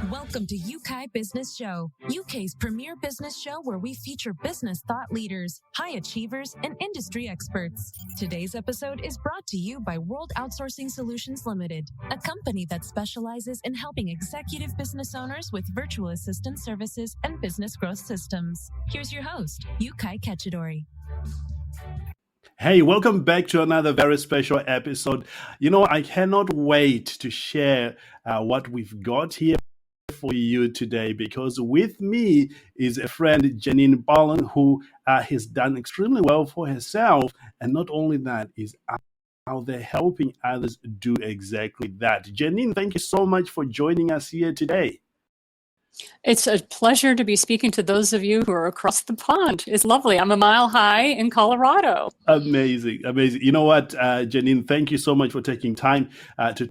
Welcome to Yeukai Business Show, UK's premier business show where we feature business thought leaders, high achievers, and industry experts. Today's episode is brought to you by World Outsourcing Solutions Limited, a company that specializes in helping executive business owners with virtual assistant services and business growth systems. Here's your host, Yeukai Ketchadori. Hey, welcome back to another very special episode. I cannot wait to share what we've got here for you today, because with me is a friend, Janine Bolon, who has done extremely well for herself. And not only that, is out there helping others do exactly that. Janine, thank you so much for joining us here today. It's a pleasure to be speaking to those of you who are across the pond. It's lovely. I'm a mile high in Colorado. Amazing. You know what, Janine, thank you so much for taking time to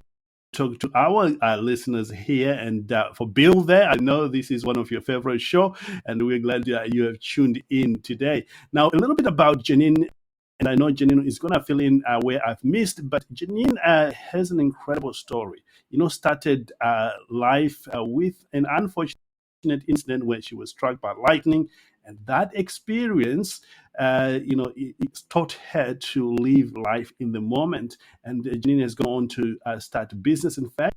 talk to our listeners here. And for Bill there, I know this is one of your favorite shows, and we're glad that you have tuned in today. Now, a little bit about Janine. And I know Janine is going to fill in where I've missed, but Janine has an incredible story. Started life with an unfortunate incident where she was struck by lightning, and that experience, it taught her to live life in the moment. And Janine has gone on to start a business. In fact,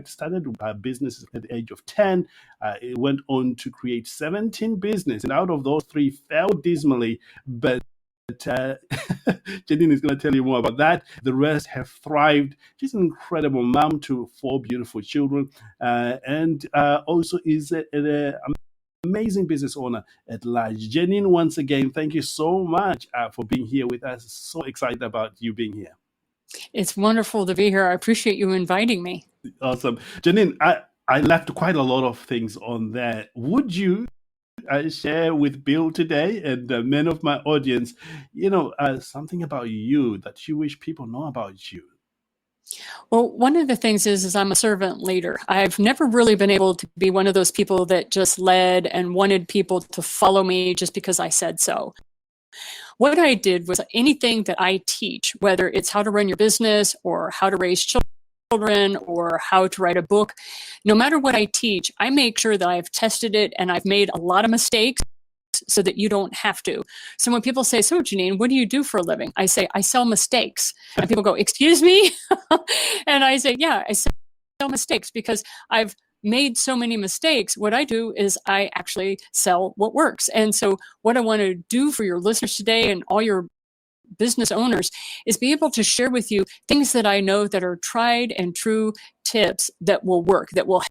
started a business at the age of 10. It went on to create 17 businesses, and out of those 3 failed dismally, but Janine is going to tell you more about that. The rest have thrived. She's an incredible mom to 4 beautiful children, and also is an amazing business owner at large. Janine, once again, thank you so much for being here with us. So excited about you being here. It's wonderful to be here. I appreciate you inviting me. Awesome. Janine, I left quite a lot of things on there. Would you share with Bill today and men of my audience, something about you that you wish people know about you? Well, one of the things is I'm a servant leader. I've never really been able to be one of those people that just led and wanted people to follow me just because I said so. What I did was anything that I teach, whether it's how to run your business or how to raise children or how to write a book, no matter what I teach, I make sure that I've tested it and I've made a lot of mistakes so that you don't have to. So when people say, so Janine, what do you do for a living? I say, I sell mistakes. And people go, excuse me? And I say, yeah, I sell mistakes because I've made so many mistakes. What I do is I actually sell what works. And so what I want to do for your listeners today and all your business owners is be able to share with you things that I know that are tried and true tips that will work, that will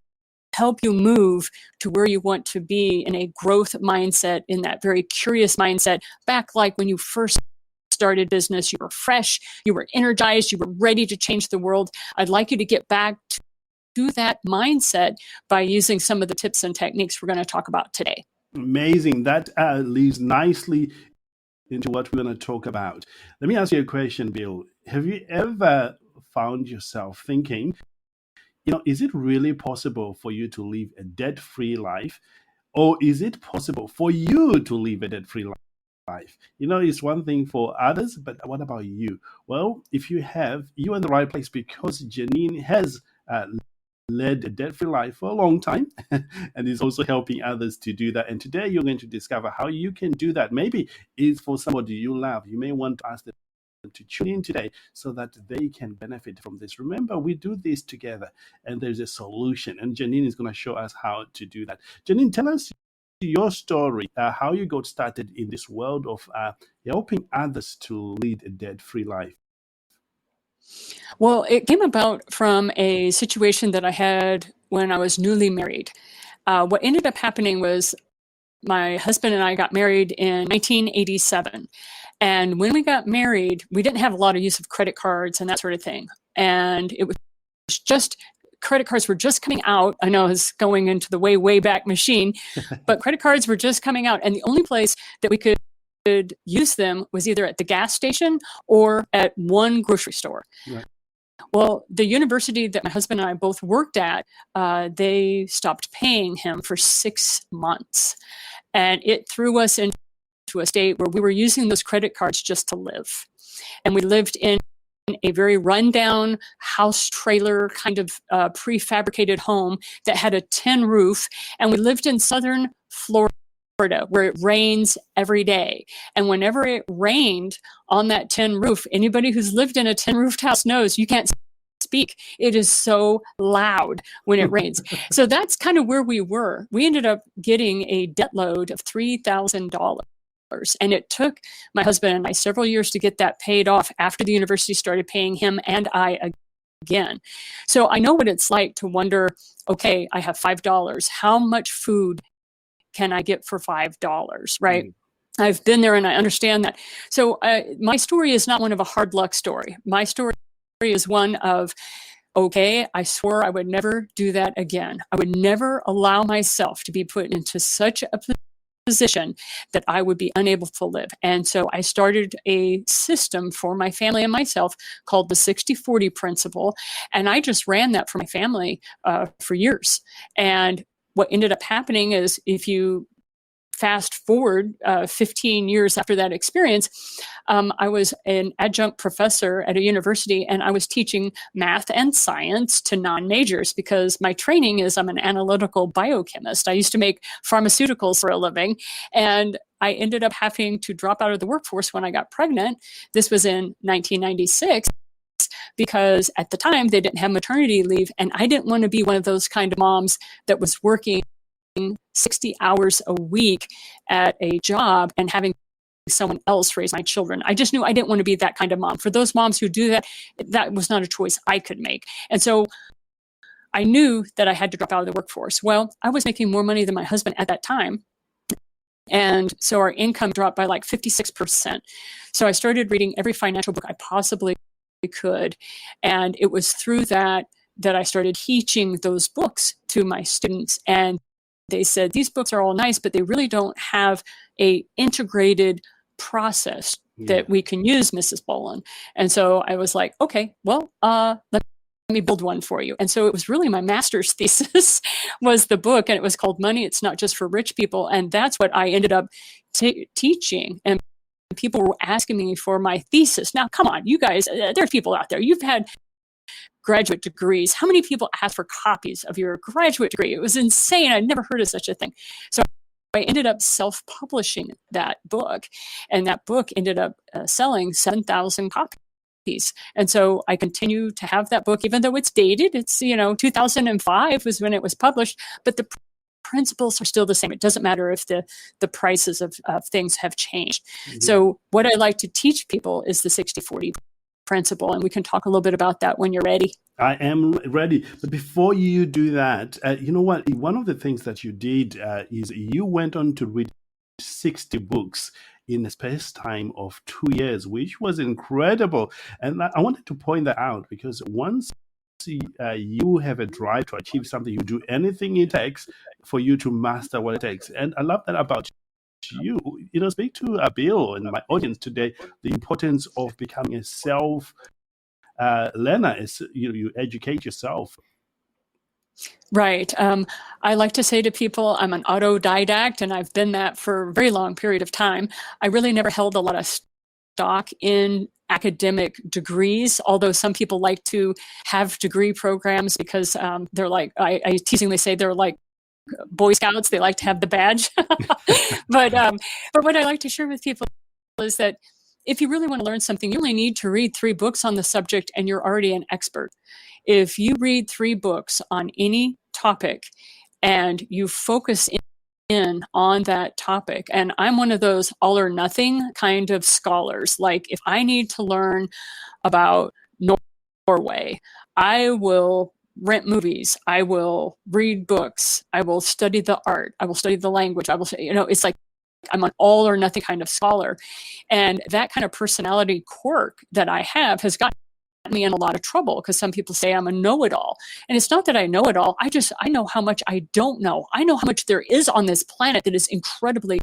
help you move to where you want to be in a growth mindset, in that very curious mindset, back like when you first started business, you were fresh, you were energized, you were ready to change the world. I'd like you to get back to that mindset by using some of the tips and techniques we're going to talk about today. Amazing. That leads nicely into what we're going to talk about. Let me ask you a question, Bill. Have you ever found yourself thinking, is it really possible for you to live a debt-free life? Or is it possible for you to live a debt-free life? It's one thing for others, but what about you? Well, if you have, you're in the right place, because Janine has led a debt-free life for a long time and is also helping others to do that. And today you're going to discover how you can do that. Maybe it's for somebody you love. You may want to ask them to tune in today so that they can benefit from this. Remember, we do this together and there's a solution, and Janine is going to show us how to do that. Janine, tell us your story, how you got started in this world of helping others to lead a debt-free life. Well, it came about from a situation that I had when I was newly married. What ended up happening was my husband and I got married in 1987. And when we got married, we didn't have a lot of use of credit cards and that sort of thing. And it was just, credit cards were just coming out. I know it's going into the way, way back machine, but credit cards were just coming out. And the only place that we could use them was either at the gas station or at one grocery store. Right. Well, the university that my husband and I both worked at, they stopped paying him for 6 months. And it threw us into a state where we were using those credit cards just to live. And we lived in a very rundown house trailer kind of prefabricated home that had a tin roof. And we lived in southern Florida, where it rains every day. And whenever it rained on that tin roof, anybody who's lived in a tin roofed house knows you can't speak. It is so loud when it rains. So that's kind of where we were. We ended up getting a debt load of $3,000. And it took my husband and I several years to get that paid off after the university started paying him and I again. So I know what it's like to wonder, okay, I have $5. How much food can I get for $5, right? I've been there and I understand that. So my story is not one of a hard luck story. My story is one of, okay, I swore I would never do that again. I would never allow myself to be put into such a position that I would be unable to live. And so I started a system for my family and myself called the 60-40 principle. And I just ran that for my family for years. And what ended up happening is, if you fast forward 15 years after that experience, I was an adjunct professor at a university, and I was teaching math and science to non-majors because my training is I'm an analytical biochemist. I used to make pharmaceuticals for a living, and I ended up having to drop out of the workforce when I got pregnant. This was in 1996. Because at the time they didn't have maternity leave, and I didn't want to be one of those kind of moms that was working 60 hours a week at a job and having someone else raise my children. I just knew I didn't want to be that kind of mom. For those moms who do that, that was not a choice I could make. And so I knew that I had to drop out of the workforce. Well, I was making more money than my husband at that time. And so our income dropped by like 56%. So I started reading every financial book I possibly could. And it was through that I started teaching those books to my students. And they said, these books are all nice, but they really don't have a integrated process that we can use, Mrs. Bolon. And so I was like, okay, well, let me build one for you. And so it was really my master's thesis was the book, and it was called Money It's Not Just for Rich People. And that's what I ended up teaching. And people were asking me for my thesis. Now, come on, you guys, there's people out there. You've had graduate degrees. How many people asked for copies of your graduate degree? It was insane. I'd never heard of such a thing. So I ended up self-publishing that book, and that book ended up selling 7,000 copies. And so I continue to have that book, even though it's dated. It's, 2005 was when it was published, but the principles are still the same. It doesn't matter if the prices of things have changed. So what I like to teach people is the 60-40 principle, and we can talk a little bit about that when you're ready. I am ready. But before you do that, you know what? One of the things that you did is you went on to read 60 books in a space time of 2 years, which was incredible. And I wanted to point that out because once you have a drive to achieve something, you do anything it takes for you to master what it takes. And I love that about you. Speak to Bill and my audience today, the importance of becoming a self learner is you educate yourself. Right. I like to say to people, I'm an autodidact, and I've been that for a very long period of time. I really never held a lot of stock in academic degrees, although some people like to have degree programs because they're like, I teasingly say they're like Boy Scouts. They like to have the badge. But what I like to share with people is that if you really want to learn something, you only need to read 3 books on the subject and you're already an expert. If you read 3 books on any topic and you focus in on that topic, and I'm one of those all or nothing kind of scholars. Like if I need to learn about Norway, I will rent movies, I will read books, I will study the art, I will study the language, I will say, it's like I'm an all or nothing kind of scholar. And that kind of personality quirk that I have has gotten me in a lot of trouble because some people say I'm a know-it-all. And it's not that I know it all. I know how much I don't know. I know how much there is on this planet that is incredibly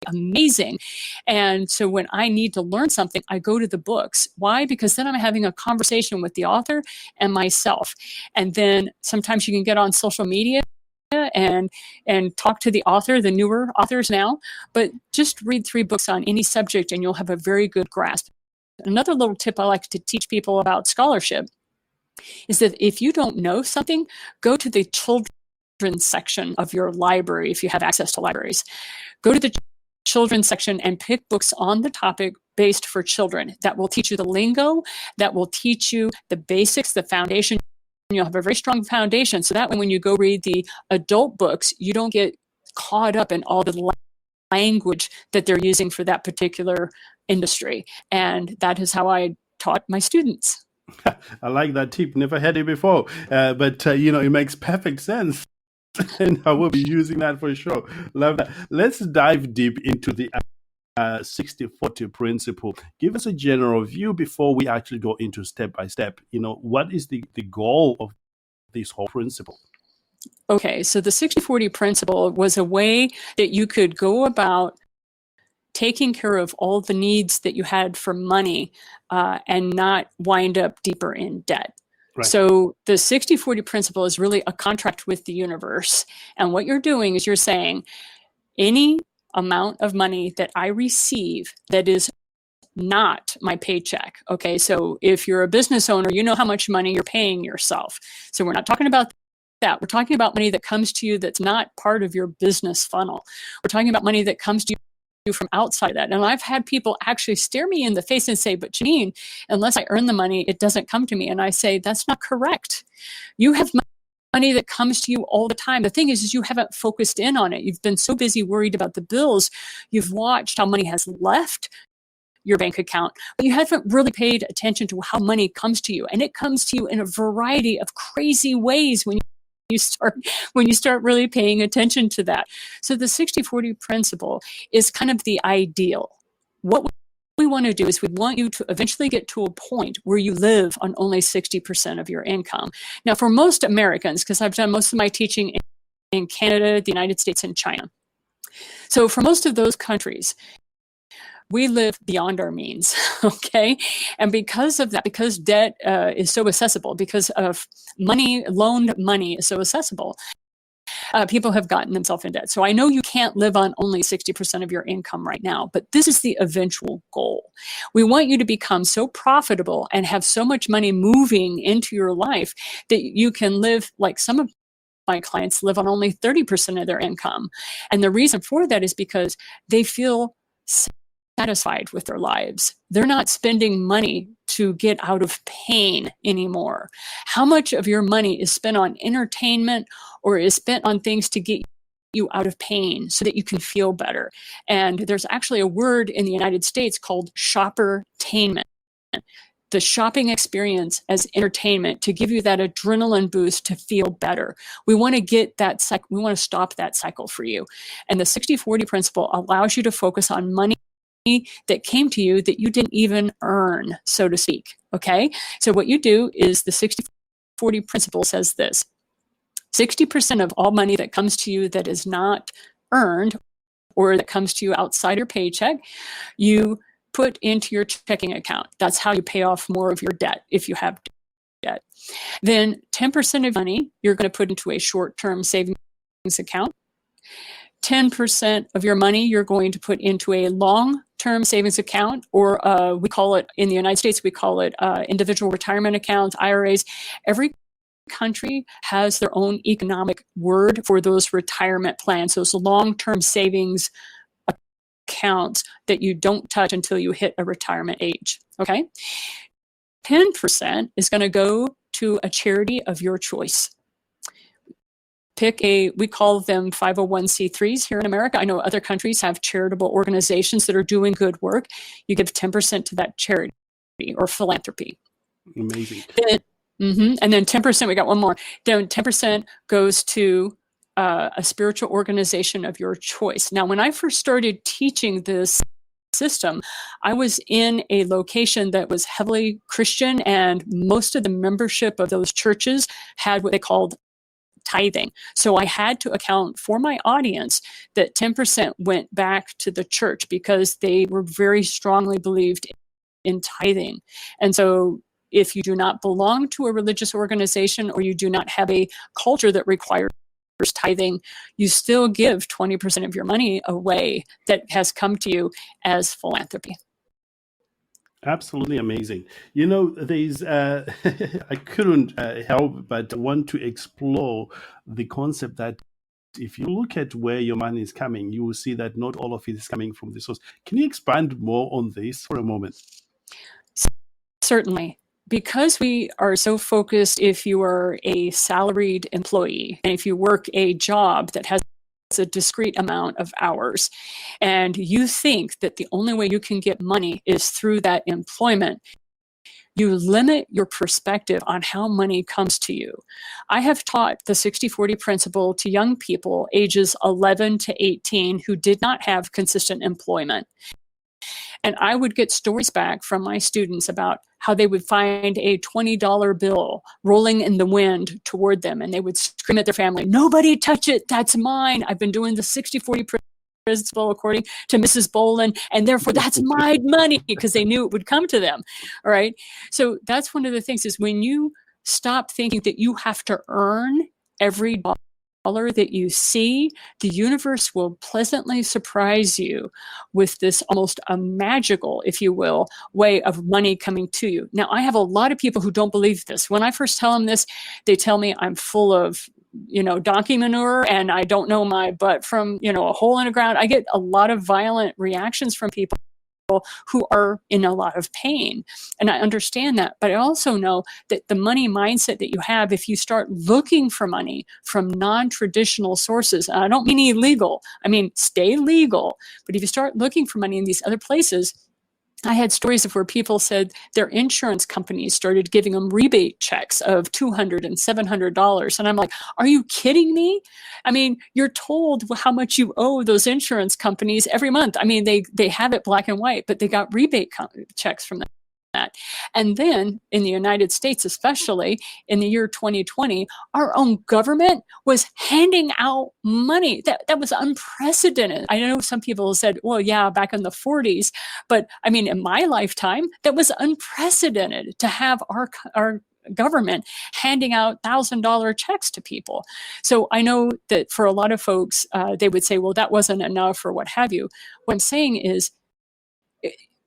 amazing. And so when I need to learn something, I go to the books. Why? Because then I'm having a conversation with the author and myself. And then sometimes you can get on social media and talk to the author, the newer authors now, but just read 3 books on any subject and you'll have a very good grasp. Another little tip I like to teach people about scholarship is that if you don't know something, go to the children's section of your library if you have access to libraries. Go to the children's section and pick books on the topic based for children that will teach you the lingo, that will teach you the basics, the foundation. You'll have a very strong foundation, so that when you go read the adult books, you don't get caught up in all the language that they're using for that particular industry. And that is how I taught my students. I like that tip. Never had it before, but it makes perfect sense. And I will be using that for sure. Love that. Let's dive deep into the 60-40 principle. Give us a general view before we actually go into step by step. What is the goal of this whole principle? Okay, so the 60-40 principle was a way that you could go about taking care of all the needs that you had for money and not wind up deeper in debt. Right. So the 60-40 principle is really a contract with the universe. And what you're doing is you're saying, any amount of money that I receive that is not my paycheck. Okay, so if you're a business owner, you know how much money you're paying yourself. So we're not talking about that. We're talking about money that comes to you that's not part of your business funnel. We're talking about money that comes to you from outside of that. And I've had people actually stare me in the face and say, but Janine, unless I earn the money, it doesn't come to me. And I say, that's not correct. You have money that comes to you all the time. The thing is you haven't focused in on it. You've been so busy worried about the bills. You've watched how money has left your bank account, but you haven't really paid attention to how money comes to you. And it comes to you in a variety of crazy ways when you start really paying attention to that. So the 60-40 principle is kind of the ideal. What we want to do is we want you to eventually get to a point where you live on only 60% of your income. Now, for most Americans, because I've done most of my teaching in Canada, the United States, and China. So for most of those countries, we live beyond our means, okay? And because of that, because debt is so accessible, because of loaned money is so accessible, people have gotten themselves in debt. So I know you can't live on only 60% of your income right now, but this is the eventual goal. We want you to become so profitable and have so much money moving into your life that you can live like some of my clients live on only 30% of their income. And the reason for that is because they feel satisfied with their lives. They're not spending money to get out of pain anymore. How much of your money is spent on entertainment or is spent on things to get you out of pain so that you can feel better? And there's actually a word in the United States called shoppertainment. The shopping experience as entertainment to give you that adrenaline boost to feel better. We want to get that we want to stop that cycle for you. And the 60-40 principle allows you to focus on money that came to you that you didn't even earn, so to speak. Okay? So what you do is the 60-40 principle says this: 60% of all money that comes to you that is not earned or that comes to you outside your paycheck, you put into your checking account. That's how you pay off more of your debt if you have debt. Then 10% of money you're going to put into a short-term savings account. 10% of your money you're going to put into a long-term savings account, or we call it, in the United States, we call it individual retirement accounts, IRAs. Every country has their own economic word for those retirement plans, those long-term savings accounts that you don't touch until you hit a retirement age, okay? 10% is going to go to a charity of your choice. We call them 501c3s here in America. I know other countries have charitable organizations that are doing good work. You give 10% to that charity or philanthropy. Amazing. And then 10%, we got one more. Then 10% goes to a spiritual organization of your choice. Now, when I first started teaching this system, I was in a location that was heavily Christian, and most of the membership of those churches had what they called tithing. So I had to account for my audience that 10% went back to the church because they were very strongly believed in tithing. And so if you do not belong to a religious organization or you do not have a culture that requires tithing, you still give 20% of your money away that has come to you as philanthropy. Absolutely amazing. There's I couldn't help but want to explore the concept that if you look at where your money is coming, you will see that not all of it is coming from the source. Can you expand more on this for a moment? Certainly. Because we are so focused, if you are a salaried employee and if you work a job that has a discrete amount of hours, and you think that the only way you can get money is through that employment, you limit your perspective on how money comes to you. I have taught the 60/40 principle to young people ages 11 to 18 who did not have consistent employment. And I would get stories back from my students about how they would find a $20 bill rolling in the wind toward them, and they would scream at their family, "Nobody touch it, that's mine. I've been doing the 60/40 principle according to Mrs. Bolon, and therefore that's my money," because they knew it would come to them. All right. So that's one of the things, is when you stop thinking that you have to earn every dollar that you see, the universe will pleasantly surprise you with this almost a magical, if you will, way of money coming to you. Now, I have a lot of people who don't believe this. When I first tell them this, they tell me I'm full of donkey manure and I don't know my butt from, a hole in the ground. I get a lot of violent reactions from people who are in a lot of pain. And I understand that. But I also know that the money mindset that you have, if you start looking for money from non-traditional sources, and I don't mean illegal, I mean stay legal, but if you start looking for money in these other places, I had stories of where people said their insurance companies started giving them rebate checks of $200 and $700. And I'm like, are you kidding me? I mean, you're told how much you owe those insurance companies every month. I mean, they have it black and white, but they got rebate checks from that. And then in the United States, especially in the year 2020, our own government was handing out money. That was unprecedented. I know some people said, well, yeah, back in the 40s, but I mean, in my lifetime, that was unprecedented to have our government handing out $1,000 checks to people. So I know that for a lot of folks, they would say, well, that wasn't enough or what have you. What I'm saying is,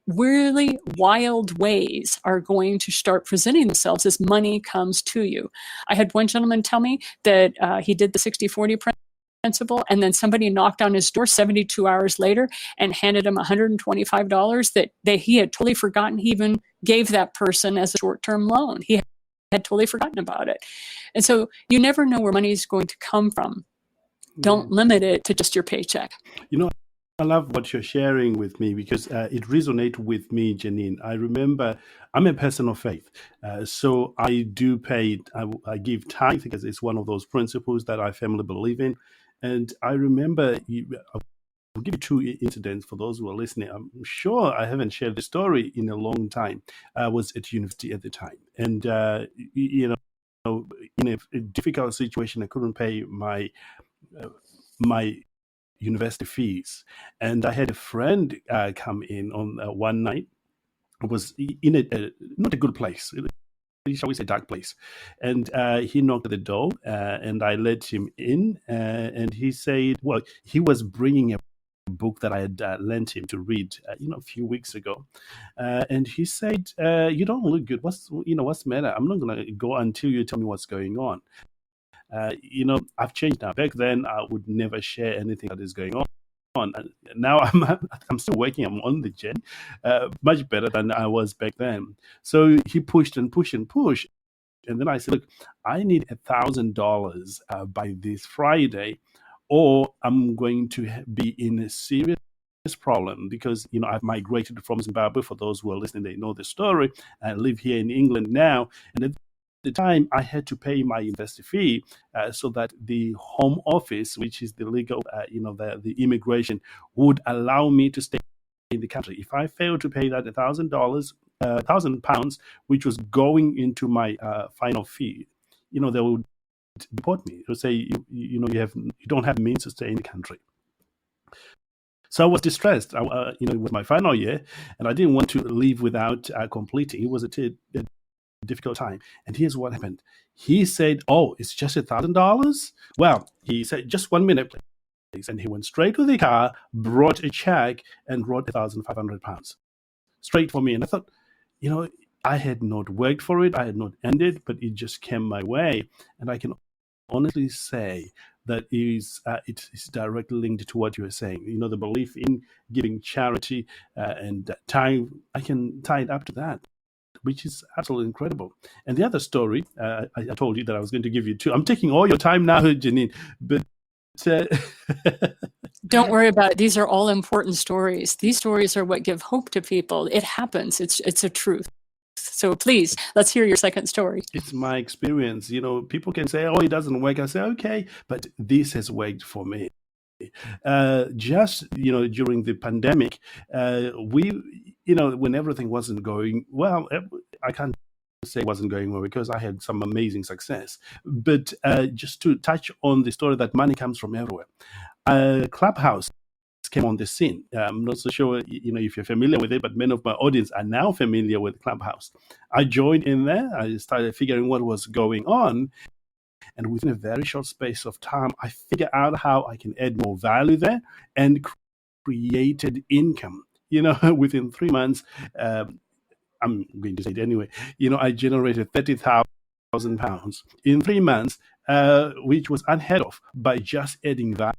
really wild ways are going to start presenting themselves as money comes to you. I had one gentleman tell me that he did the 60/40 principle, and then somebody knocked on his door 72 hours later and handed him $125 that he had totally forgotten he even gave that person as a short-term loan. He had totally forgotten about it. And so you never know where money is going to come from. Don't limit it to just your paycheck. I love what you're sharing with me because it resonates with me, Janine. I remember I'm a person of faith. So I do pay, I give tithe because it's one of those principles that I firmly believe in. And I remember, I'll give you two incidents for those who are listening. I'm sure I haven't shared the story in a long time. I was at university at the time. And, in a difficult situation, I couldn't pay my university fees, and I had a friend come in on one night. It was in not a good place, shall we say dark place, and he knocked at the door, and I let him in, and he said, well, he was bringing a book that I had lent him to read a few weeks ago, and he said, you don't look good. What's the matter? I'm not gonna go until you tell me what's going on. I've changed now. Back then, I would never share anything that is going on. Now I'm still working. I'm on the journey, much better than I was back then. So he pushed and pushed and pushed, and then I said, "Look, I need $1,000 by this Friday, or I'm going to be in a serious problem because I've migrated from Zimbabwe. For those who are listening, they know the story. I live here in England now, and the time I had to pay my university fee so that the home office, which is the legal, the immigration, would allow me to stay in the country. If I failed to pay that $1,000, £1,000, which was going into my final fee, they would deport me. They would say, you don't have means to stay in the country. So I was distressed. It was my final year, and I didn't want to leave without completing. It was a difficult time. And here's what happened. He said, oh, it's just $1,000? Well, he said, just 1 minute, please. And he went straight to the car, brought a check, and wrote £1,500 straight for me. And I thought, I had not worked for it, I had not earned it, but it just came my way. And I can honestly say that it's directly linked to what you were saying. The belief in giving charity and time. I can tie it up to that, which is absolutely incredible. And the other story, I told you that I was going to give you two. I'm taking all your time now, Janine, but uh, Don't worry about it. These are all important stories. These stories are what give hope to people. It happens. It's a truth. So please, let's hear your second story. It's my experience. People can say, "Oh, it doesn't work." I say, "Okay," but this has worked for me. Just during the pandemic, we when everything wasn't going well, I can't say it wasn't going well because I had some amazing success. But just to touch on the story that money comes from everywhere, Clubhouse came on the scene. I'm not so sure if you're familiar with it, but many of my audience are now familiar with Clubhouse. I joined in there. I started figuring what was going on. And within a very short space of time, I figured out how I can add more value there and created income. Within 3 months, I'm going to say it anyway, I generated £30,000 in 3 months, which was unheard of by just adding value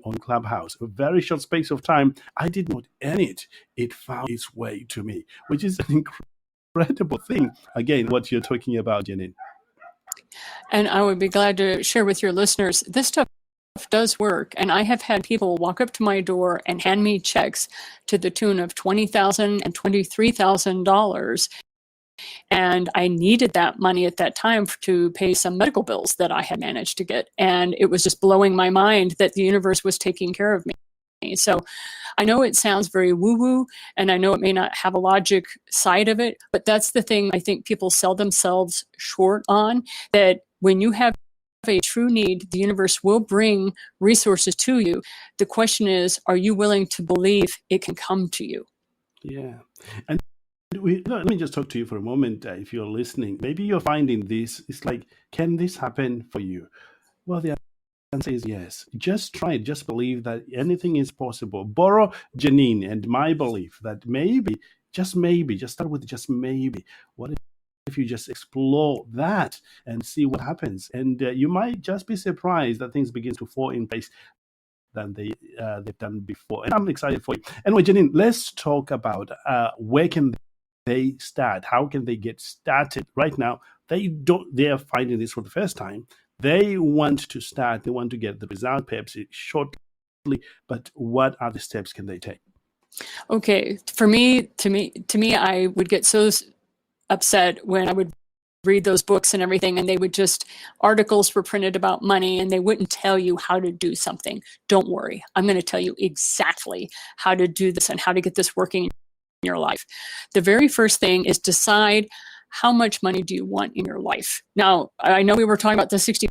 on Clubhouse. A very short space of time, I did not earn it. It found its way to me, which is an incredible thing. Again, what you're talking about, Janine. And I would be glad to share with your listeners, this stuff does work. And I have had people walk up to my door and hand me checks to the tune of $20,000 and $23,000. And I needed that money at that time to pay some medical bills that I had managed to get. And it was just blowing my mind that the universe was taking care of me. So I know it sounds very woo-woo, and I know it may not have a logic side of it, but that's the thing I think people sell themselves short on, that when you have a true need, the universe will bring resources to you. The question is, are you willing to believe it can come to you? Yeah. And let me just talk to you for a moment. If you're listening, maybe you're finding this, it's like, can this happen for you? Well, the answer is yes. Just try it. Just believe that anything is possible. Borrow Janine and my belief that maybe, just start with just maybe. What if you just explore that and see what happens? And you might just be surprised that things begin to fall in place than they've done before. And I'm excited for you. Anyway, Janine, let's talk about where can they start? How can they get started? Right now, they are finding this for the first time. They want to start. They want to get the result perhaps shortly. But what other steps can they take? Okay, to me, I would get so upset when I would read those books and everything, and they would just, articles were printed about money and they wouldn't tell you how to do something. Don't worry, I'm going to tell you exactly how to do this and how to get this working in your life. The very first thing is decide how much money do you want in your life. Now, I know we were talking about the 60-40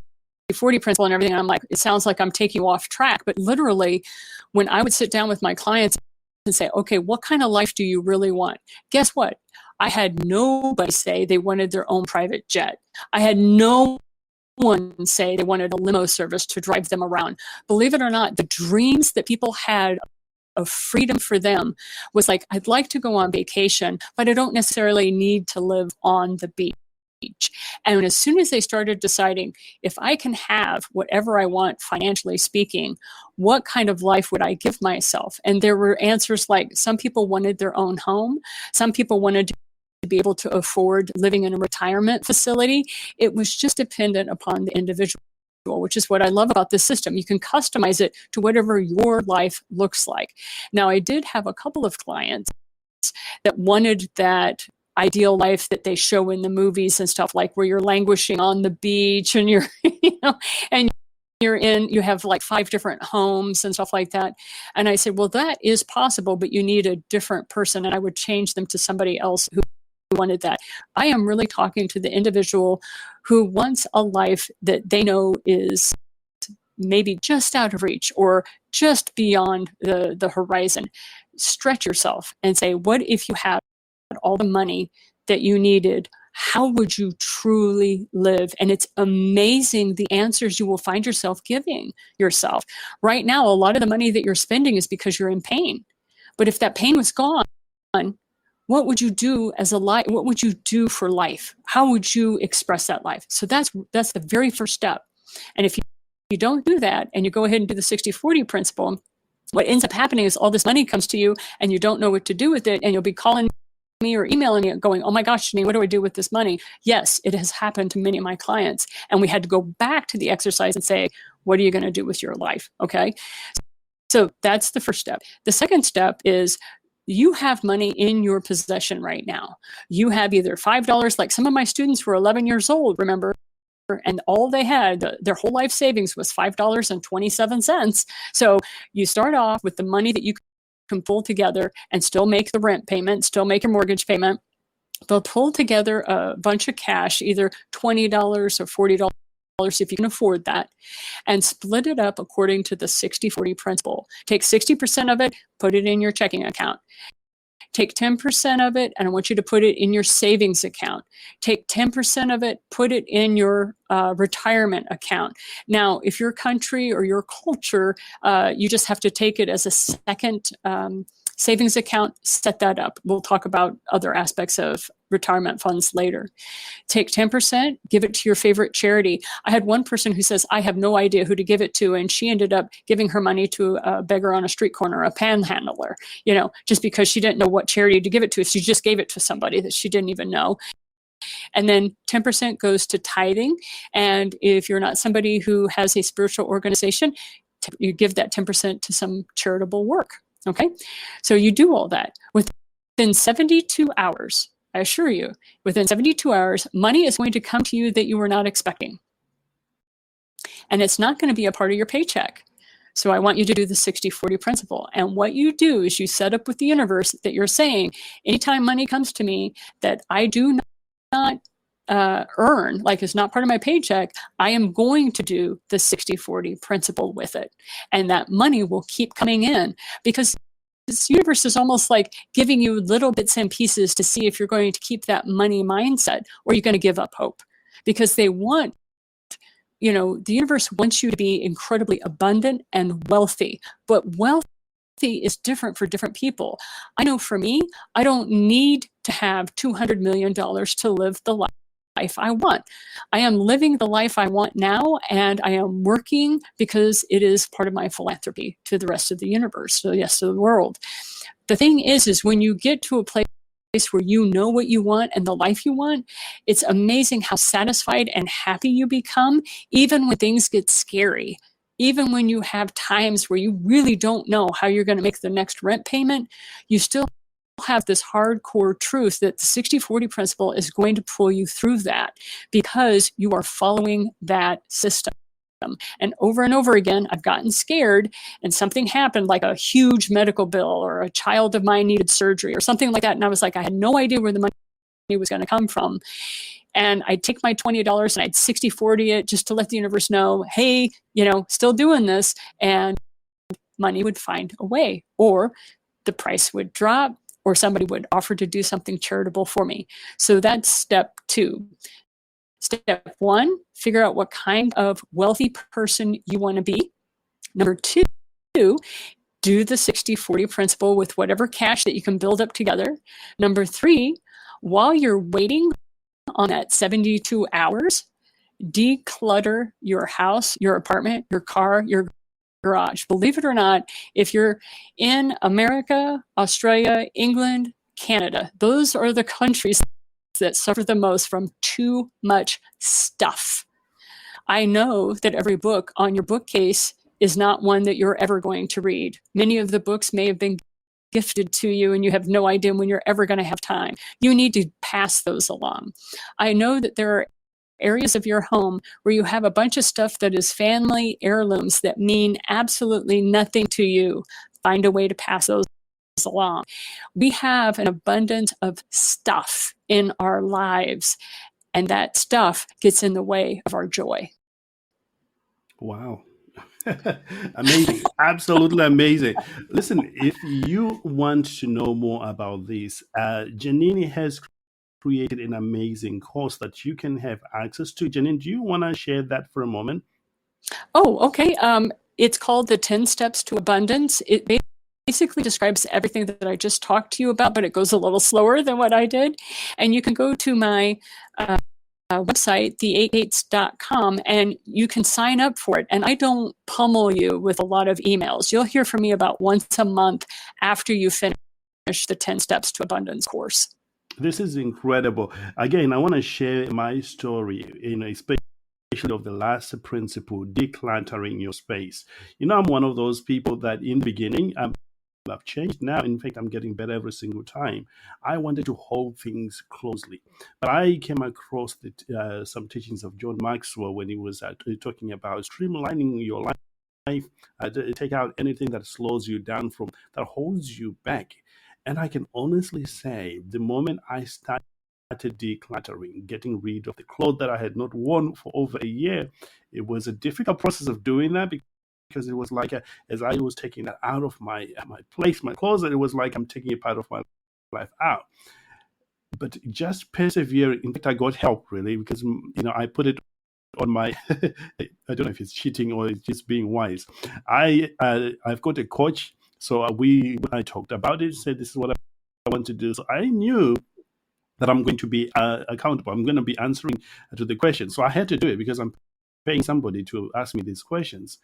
principle and everything, and I'm like, it sounds like I'm taking you off track, but literally when I would sit down with my clients and say, okay, what kind of life do you really want? Guess what? I had nobody say they wanted their own private jet. I had no one say they wanted a limo service to drive them around. Believe it or not, the dreams that people had of freedom for them was like, I'd like to go on vacation, but I don't necessarily need to live on the beach. And as soon as they started deciding, if I can have whatever I want financially speaking, what kind of life would I give myself? And there were answers like, some people wanted their own home. Some people wanted to be able to afford living in a retirement facility. It was just dependent upon the individual, which is what I love about this system. You can customize it to whatever your life looks like. Now, I did have a couple of clients that wanted that ideal life that they show in the movies and stuff, like where you're languishing on the beach and you're, and you have like 5 different homes and stuff like that. And I said, well, that is possible, but you need a different person. And I would change them to somebody else who wanted that. I am really talking to the individual who wants a life that they know is maybe just out of reach or just beyond the horizon. Stretch yourself and say, what if you had all the money that you needed? How would you truly live? And it's amazing the answers you will find yourself giving yourself. Right now, a lot of the money that you're spending is because you're in pain. But if that pain was gone, what would you do as a life? What would you do for life? How would you express that life? So that's the very first step. And if you don't do that and you go ahead and do the 60-40 principle, what ends up happening is all this money comes to you and you don't know what to do with it, and you'll be calling me or emailing me going, oh my gosh, Janine, what do I do with this money? Yes, it has happened to many of my clients. And we had to go back to the exercise and say, what are you going to do with your life? Okay. So that's the first step. The second step is you have money in your possession right now. You have either $5, like some of my students were 11 years old, remember, and all they had, their whole life savings was $5.27. So you start off with the money that you can pull together and still make the rent payment, still make your mortgage payment. They'll pull together a bunch of cash, either $20 or $40 if you can afford that, and split it up according to the 60-40 principle. Take 60% of it, put it in your checking account. Take 10% of it, and I want you to put it in your savings account. Take 10% of it, put it in your retirement account. Now, if your country or your culture, you just have to take it as a second savings account, set that up. We'll talk about other aspects of retirement funds later. Take 10%, give it to your favorite charity. I had one person who says, I have no idea who to give it to. And she ended up giving her money to a beggar on a street corner, a panhandler, just because she didn't know what charity to give it to. She just gave it to somebody that she didn't even know. And then 10% goes to tithing. And if you're not somebody who has a spiritual organization, you give that 10% to some charitable work. Okay, so you do all that. Within 72 hours, I assure you, within 72 hours, money is going to come to you that you were not expecting. And it's not going to be a part of your paycheck. So I want you to do the 60-40 principle. And what you do is you set up with the universe that you're saying, anytime money comes to me that I do not earn, like it's not part of my paycheck, I am going to do the 60-40 principle with it. And that money will keep coming in, because this universe is almost like giving you little bits and pieces to see if you're going to keep that money mindset or you're going to give up hope. Because they want, the universe wants you to be incredibly abundant and wealthy, but wealthy is different for different people. I know for me, I don't need to have $200 million to live the life I want. I am living the life I want now, and I am working because it is part of my philanthropy to the rest of the universe, so yes, to the world. The thing is when you get to a place where you know what you want and the life you want, it's amazing how satisfied and happy you become, even when things get scary. Even when you have times where you really don't know how you're going to make the next rent payment, you still have this hardcore truth that the 60-40 principle is going to pull you through that because you are following that system. And over again, I've gotten scared and something happened, like a huge medical bill or a child of mine needed surgery or something like that. And I was like, I had no idea where the money was going to come from. And I'd take my $20 and I'd 60-40 it just to let the universe know, hey, still doing this. And money would find a way, or the price would drop, or somebody would offer to do something charitable for me. So that's step 2. Step 1, figure out what kind of wealthy person you want to be. Number 2, do the 60-40 principle with whatever cash that you can build up together. Number 3, while you're waiting on that 72 hours, declutter your house, your apartment, your car, your garage. Believe it or not, if you're in America, Australia, England, Canada, those are the countries that suffer the most from too much stuff. I know that every book on your bookcase is not one that you're ever going to read. Many of the books may have been gifted to you and you have no idea when you're ever going to have time. You need to pass those along. I know that there are areas of your home where you have a bunch of stuff that is family heirlooms that mean absolutely nothing to you. Find a way to pass those along. We have an abundance of stuff in our lives, and that stuff gets in the way of our joy. Wow. Amazing. Absolutely amazing. Listen, if you want to know more about this, Janine has created an amazing course that you can have access to. Janine, do you want to share that for a moment? Oh, okay. It's called the 10 Steps to Abundance. It basically describes everything that I just talked to you about, but it goes a little slower than what I did. And you can go to my website, the8gates.com, and you can sign up for it. And I don't pummel you with a lot of emails. You'll hear from me about once a month after you finish the 10 Steps to Abundance course. This is incredible. Again, I want to share my story, especially of the last principle, decluttering your space. I'm one of those people that in the beginning, I've changed now. In fact, I'm getting better every single time. I wanted to hold things closely. But I came across some teachings of John Maxwell when he was talking about streamlining your life, take out anything that slows you down, that holds you back. And I can honestly say, the moment I started decluttering, getting rid of the clothes that I had not worn for over a year, it was a difficult process of doing that, because it was like as I was taking that out of my place, my closet, it was like I'm taking a part of my life out. But just persevering. In fact, I got help, really, because I put it on my I don't know if it's cheating or it's just being wise. I've got a coach, so I talked about it, said this is what I want to do. So I knew that I'm going to be accountable. I'm going to be answering to the questions. So I had to do it because I'm paying somebody to ask me these questions.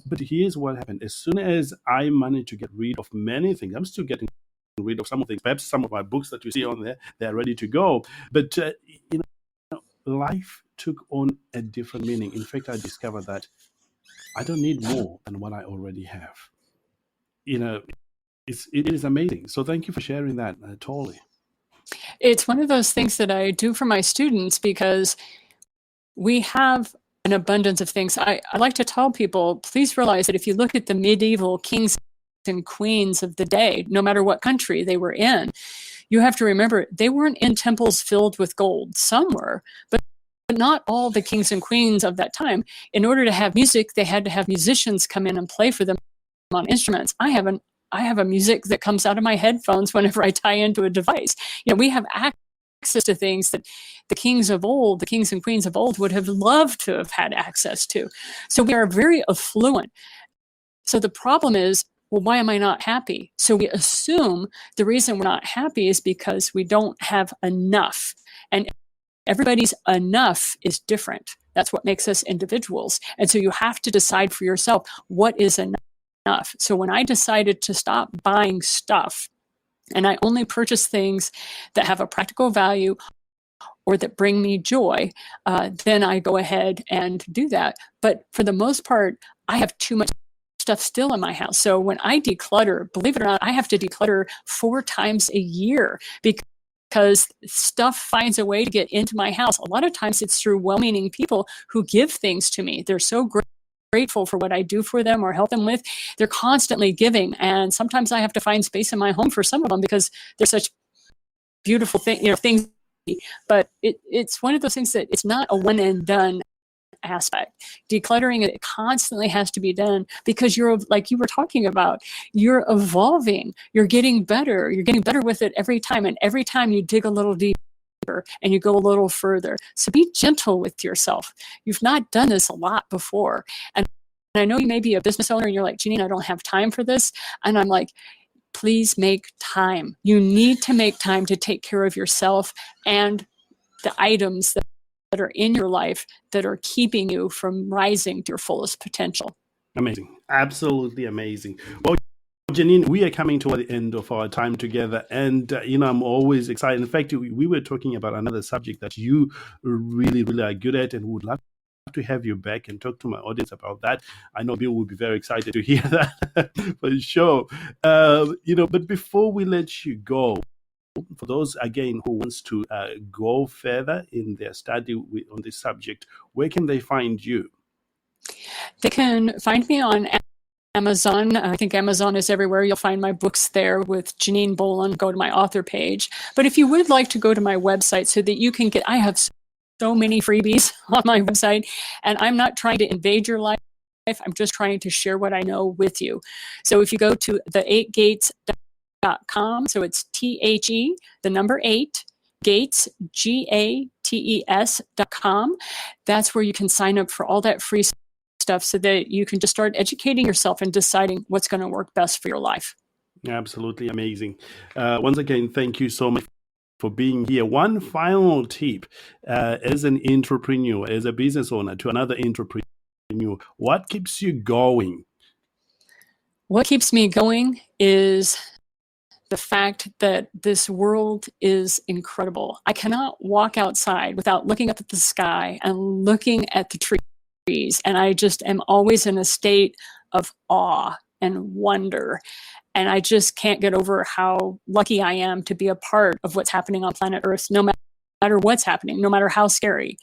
But here's what happened. As soon as I managed to get rid of many things, I'm still getting rid of some of things. Perhaps some of my books that you see on there, they're ready to go. But, life took on a different meaning. In fact, I discovered that I don't need more than what I already have. It is amazing. So thank you for sharing that, totally. It's one of those things that I do for my students because we have an abundance of things. I like to tell people, please realize that if you look at the medieval kings and queens of the day, no matter what country they were in, you have to remember they weren't in temples filled with gold. Some were, but not all the kings and queens of that time. In order to have music, they had to have musicians come in and play for them on instruments. I have a music that comes out of my headphones whenever I tie into a device. We have access to things that the kings and queens of old would have loved to have had access to. So we are very affluent. So the problem is, well, why am I not happy? So we assume the reason we're not happy is because we don't have enough. And everybody's enough is different. That's what makes us individuals. And so you have to decide for yourself, what is enough? So when I decided to stop buying stuff and I only purchase things that have a practical value or that bring me joy, then I go ahead and do that. But for the most part, I have too much stuff still in my house. So when I declutter, believe it or not, I have to declutter 4 times a year because stuff finds a way to get into my house. A lot of times it's through well-meaning people who give things to me. They're so grateful for what I do for them or help them with. They're constantly giving. And sometimes I have to find space in my home for some of them because they're such beautiful things. But it's one of those things that it's not a one and done aspect. Decluttering, it constantly has to be done because you're, like you were talking about, you're evolving, you're getting better with it every time. And every time you dig a little deeper and you go a little further. So be gentle with yourself. You've not done this a lot before. And I know you may be a business owner and you're like, Janine, I don't have time for this. And I'm like, please make time. You need to make time to take care of yourself and the items that are in your life that are keeping you from rising to your fullest potential. Amazing. Absolutely amazing. Well, Janine, we are coming toward the end of our time together, and I'm always excited. In fact, we were talking about another subject that you really, really are good at, and would love to have you back and talk to my audience about that. I know Bill will be very excited to hear that for sure. But before we let you go, for those, again, who wants to go further in their study on this subject, where can they find you? They can find me on Amazon. I think Amazon is everywhere. You'll find my books there with Janine Bolon. Go to my author page. But if you would like to go to my website so that you can I have so many freebies on my website, and I'm not trying to invade your life. I'm just trying to share what I know with you. So if you go to the8gates.com, so it's THE, the number 8, Gates, GATES.com. That's where you can sign up for all that free stuff so that you can just start educating yourself and deciding what's going to work best for your life. Absolutely amazing. Once again, thank you so much for being here. One final tip as an entrepreneur, as a business owner to another entrepreneur, what keeps you going? What keeps me going is the fact that this world is incredible. I cannot walk outside without looking up at the sky and looking at the trees. And I just am always in a state of awe and wonder. And I just can't get over how lucky I am to be a part of what's happening on planet Earth, no matter what's happening, no matter how scary.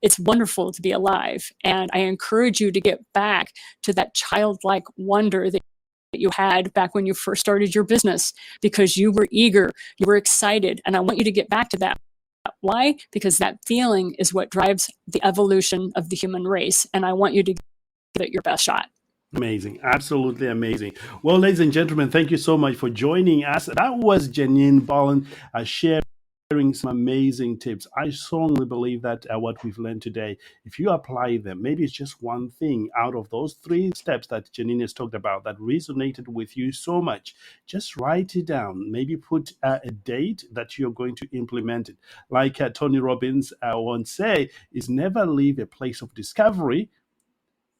It's wonderful to be alive. And I encourage you to get back to that childlike wonder that you had back when you first started your business, because you were eager, you were excited, and I want you to get back to that. Why? Because that feeling is what drives the evolution of the human race, and I want you to give it your best shot. Amazing. Absolutely amazing. Well, ladies and gentlemen, thank you so much for joining us. That was Janine Bolon sharing some amazing tips. I strongly believe that what we've learned today, if you apply them, maybe it's just one thing out of those 3 steps that Janine has talked about that resonated with you so much, just write it down. Maybe put a date that you're going to implement it. Like Tony Robbins once say, is never leave a place of discovery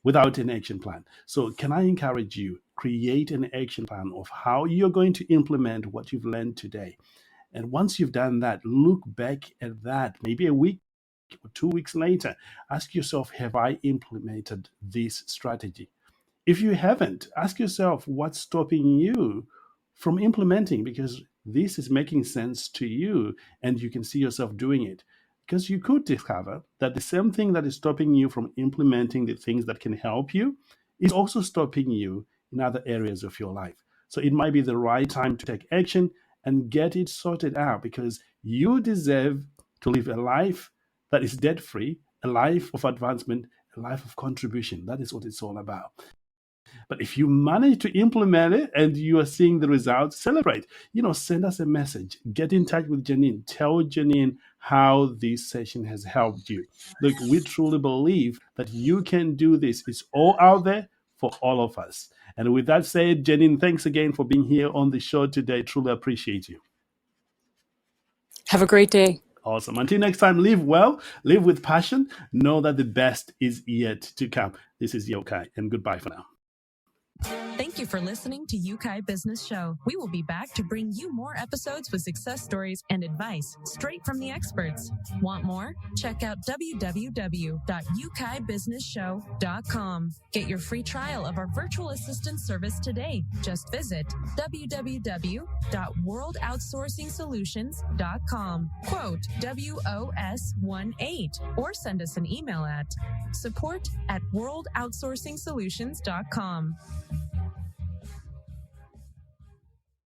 without an action plan. So can I encourage you, create an action plan of how you're going to implement what you've learned today. And once you've done that, look back at that, maybe a week or 2 weeks later, ask yourself, have I implemented this strategy? If you haven't, ask yourself, what's stopping you from implementing? Because this is making sense to you and you can see yourself doing it. Because you could discover that the same thing that is stopping you from implementing the things that can help you is also stopping you in other areas of your life. So it might be the right time to take action and get it sorted out, because you deserve to live a life that is debt-free, a life of advancement, a life of contribution. That is what it's all about. But if you manage to implement it and you are seeing the results, celebrate. Send us a message. Get in touch with Janine. Tell Janine how this session has helped you. Look, we truly believe that you can do this. It's all out there for all of us. And with that said, Janine, thanks again for being here on the show today. Truly appreciate you. Have a great day. Awesome. Until next time, live well, live with passion. Know that the best is yet to come. This is Yeukai, and goodbye for now. Thank you for listening to Yeukai Business Show. We will be back to bring you more episodes with success stories and advice straight from the experts. Want more? Check out www.yukaibusinessshow.com. Get your free trial of our virtual assistant service today. Just visit www.worldoutsourcingsolutions.com. Quote WOS18 or send us an email at support@worldoutsourcingsolutions.com.